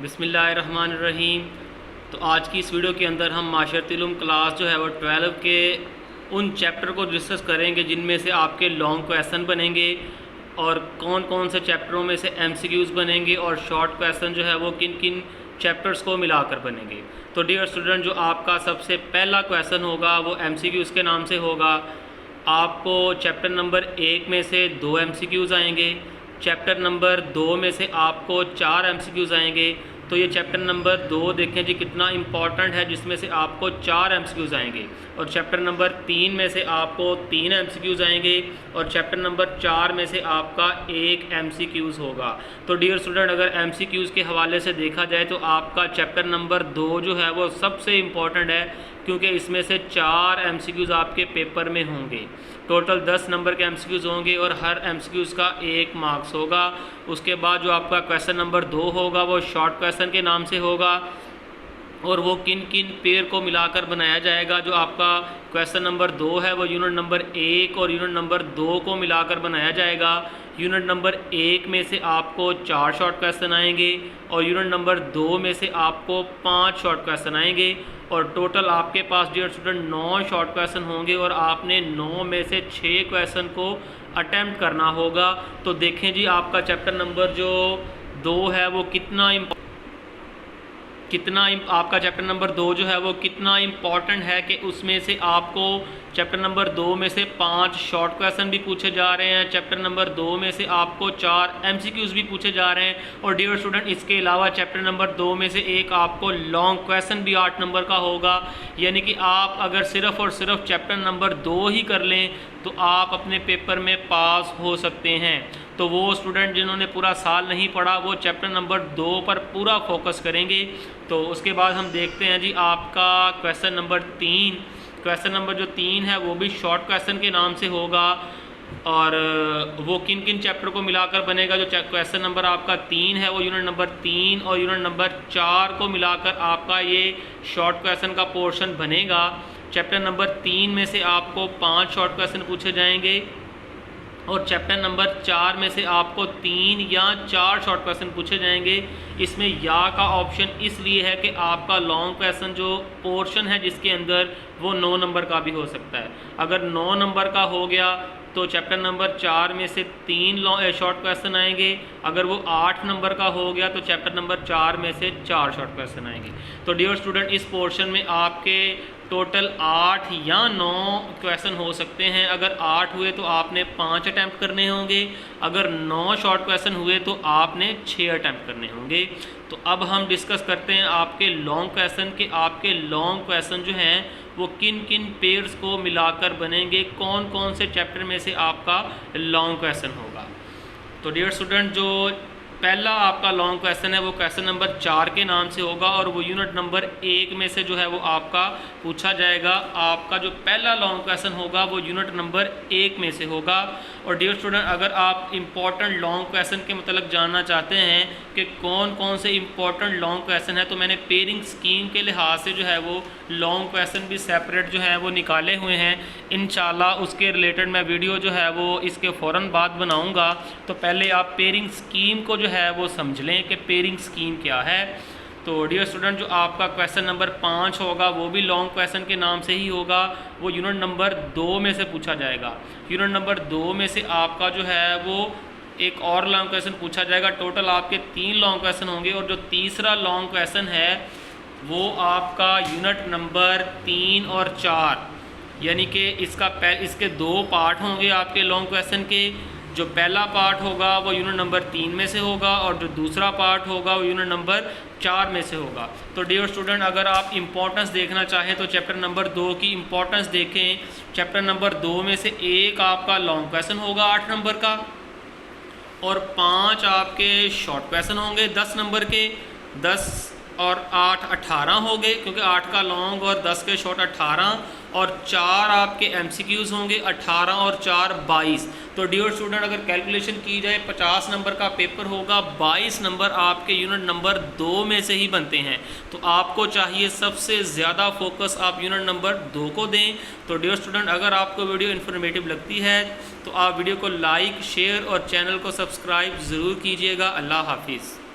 बिस्मिल्लाहिर्रहमानिर्रहीम। तो आज की इस वीडियो के अंदर हम माशरती उलूम क्लास जो है वो 12 के उन चैप्टर को डिस्कस करेंगे जिनमें से आपके लॉन्ग क्वेश्चन बनेंगे और कौन कौन से चैप्टरों में से MCQs बनेंगे और शॉर्ट क्वेश्चन जो है वो किन किन चैप्टर्स को मिलाकर बनेंगे। तो डियर स्टूडेंट, जो आपका सबसे पहला क्वेश्चन होगा वो MCQs के नाम से होगा। आपको चैप्टर नंबर 1 में से 2 MCQs आएंगे, चैप्टर नंबर 2 में से आपको 4 MCQs आएंगे। तो ये चैप्टर नंबर 2 देखें जी कितना इम्पॉर्टेंट है, जिसमें से आपको 4 MCQs आएंगे। और चैप्टर नंबर 3 में से आपको 3 MCQs आएंगे और चैप्टर नंबर 4 में से आपका 1 MCQs होगा। तो डियर स्टूडेंट, अगर MCQs के हवाले से देखा जाए तो आपका चैप्टर नंबर 2 जो है वो सबसे इम्पॉर्टेंट है, क्योंकि इसमें से 4 MCQs आपके पेपर में होंगे। टोटल 10 नंबर के MCQs होंगे और हर MCQs का 1 मार्क्स होगा। उसके बाद जो आपका क्वेश्चन नंबर 2 होगा वो शॉर्ट क्वेश्चन के नाम से होगा और वो किन किन पेयर को मिलाकर बनाया जाएगा। जो आपका क्वेश्चन नंबर 2 है वो यूनिट नंबर 1 और यूनिट नंबर 2 को मिलाकर बनाया जाएगा। यूनिट नंबर 1 में से आपको 4 शॉर्ट क्वेश्चन आएंगे और यूनिट नंबर 2 में से आपको 5 शॉर्ट क्वेश्चन आएंगे और टोटल आपके पास डियर स्टूडेंट 9 शॉर्ट क्वेश्चन होंगे और आपने 9 में से 6 क्वेश्चन को अटेम्प्ट करना होगा। तो देखें जी आपका चैप्टर नंबर जो 2 है वो आपका चैप्टर नंबर 2 जो है वो कितना इम्पॉर्टेंट है कि उसमें से आपको चैप्टर नंबर 2 में से 5 शॉर्ट क्वेश्चन भी पूछे जा रहे हैं, चैप्टर नंबर 2 में से आपको 4 MCQs भी पूछे जा रहे हैं और डियर स्टूडेंट इसके अलावा चैप्टर नंबर 2 में से एक आपको लॉन्ग क्वेश्चन भी 8 नंबर का होगा। यानी कि आप अगर सिर्फ़ और सिर्फ चैप्टर नंबर 2 ही कर लें तो आप अपने पेपर में पास हो सकते हैं। तो वो स्टूडेंट जिन्होंने पूरा साल नहीं पढ़ा वो चैप्टर नंबर 2 पर पूरा फोकस करेंगे। तो उसके बाद हम देखते हैं जी आपका क्वेश्चन नंबर 3। क्वेश्चन नंबर जो 3 है वो भी शॉर्ट क्वेश्चन के नाम से होगा और वो किन किन चैप्टर को मिलाकर बनेगा। जो क्वेश्चन नंबर आपका 3 है वो यूनिट नंबर 3 और यूनिट नंबर 4 को मिलाकर आपका ये शॉर्ट क्वेश्चन का पोर्शन बनेगा। चैप्टर नंबर 3 में से आपको 5 शॉर्ट क्वेश्चन पूछे जाएंगे और चैप्टर नंबर 4 में से आपको 3 या 4 शॉर्ट क्वेश्चन पूछे जाएंगे। इसमें या का ऑप्शन इसलिए है कि आपका लॉन्ग क्वेश्चन जो पोर्शन है जिसके अंदर वो 9 नंबर का भी हो सकता है। अगर 9 नंबर का हो गया तो चैप्टर नंबर 4 में से 3 शॉर्ट क्वेश्चन आएंगे। अगर वो 8 नंबर का हो गया तो चैप्टर नंबर 4 में से 4 शॉर्ट क्वेश्चन आएंगे। तो डियर स्टूडेंट, इस पोर्शन में आपके टोटल 8 या 9 क्वेश्चन हो सकते हैं। अगर 8 हुए तो आपने 5 अटैम्प्ट करने होंगे, अगर 9 शॉर्ट क्वेश्चन हुए तो आपने 6 अटैम्प्ट करने होंगे। तो अब हम डिस्कस करते हैं आपके लॉन्ग क्वेश्चन के। आपके लॉन्ग क्वेश्चन जो हैं वो किन किन पेयर्स को मिलाकर बनेंगे, कौन कौन से चैप्टर में से आपका लॉन्ग क्वेश्चन होगा। तो डियर स्टूडेंट, जो पहला आपका लॉन्ग क्वेश्चन है वो क्वेश्चन नंबर 4 के नाम से होगा और वो यूनिट नंबर 1 में से जो है वो आपका पूछा जाएगा। आपका जो पहला लॉन्ग क्वेश्चन होगा वो यूनिट नंबर 1 में से होगा। और डियर स्टूडेंट, अगर आप इम्पॉर्टेंट लॉन्ग क्वेश्चन के मतलब जानना चाहते हैं कि कौन कौन से इम्पॉर्टेंट लॉन्ग क्वेश्चन है, तो मैंने पेयरिंग स्कीम के लिहाज से जो है वो लॉन्ग क्वेश्चन भी सेपरेट जो है वो निकाले हुए हैं। इंशाल्लाह उसके रिलेटेड मैं वीडियो जो है वो इसके फ़ौरन बाद बनाऊंगा। तो पहले आप पेयरिंग स्कीम को जो है वो समझ लें कि पेयरिंग स्कीम क्या है। तो डियर स्टूडेंट, जो आपका क्वेश्चन नंबर 5 होगा वो भी लॉन्ग क्वेश्चन के नाम से ही होगा। वो यूनिट नंबर 2 में से पूछा जाएगा। यूनिट नंबर 2 में से आपका जो है वो एक और लॉन्ग क्वेश्चन पूछा जाएगा। टोटल आपके 3 लॉन्ग क्वेश्चन होंगे और जो तीसरा लॉन्ग क्वेश्चन है वो आपका यूनिट नंबर 3 और 4, यानी कि इसके 2 पार्ट होंगे आपके लॉन्ग क्वेश्चन के। जो पहला पार्ट होगा वो यूनिट नंबर 3 में से होगा और जो दूसरा पार्ट होगा वो यूनिट नंबर 4 में से होगा। तो डियर स्टूडेंट, अगर आप इम्पोर्टेंस देखना चाहें तो चैप्टर नंबर 2 की इम्पोर्टेंस देखें। चैप्टर नंबर 2 में से एक आपका लॉन्ग क्वेश्चन होगा 8 नंबर का और 5 आपके शॉर्ट क्वेश्चन होंगे 10 नंबर के। 10 और 8 18 हो गए, क्योंकि 8 का लॉन्ग और 10 के शॉर्ट 18 और 4 आपके MCQs होंगे 18 और 4 22। तो डियर स्टूडेंट, अगर कैलकुलेशन की जाए 50 नंबर का पेपर होगा, 22 नंबर आपके यूनिट नंबर 2 में से ही बनते हैं। तो आपको चाहिए सबसे ज़्यादा फोकस आप यूनिट नंबर 2 को दें। तो डियर स्टूडेंट, अगर आपको वीडियो इन्फॉर्मेटिव लगती है तो आप वीडियो को लाइक, शेयर और चैनल को सब्सक्राइब ज़रूर कीजिएगा। अल्लाह हाफिज़।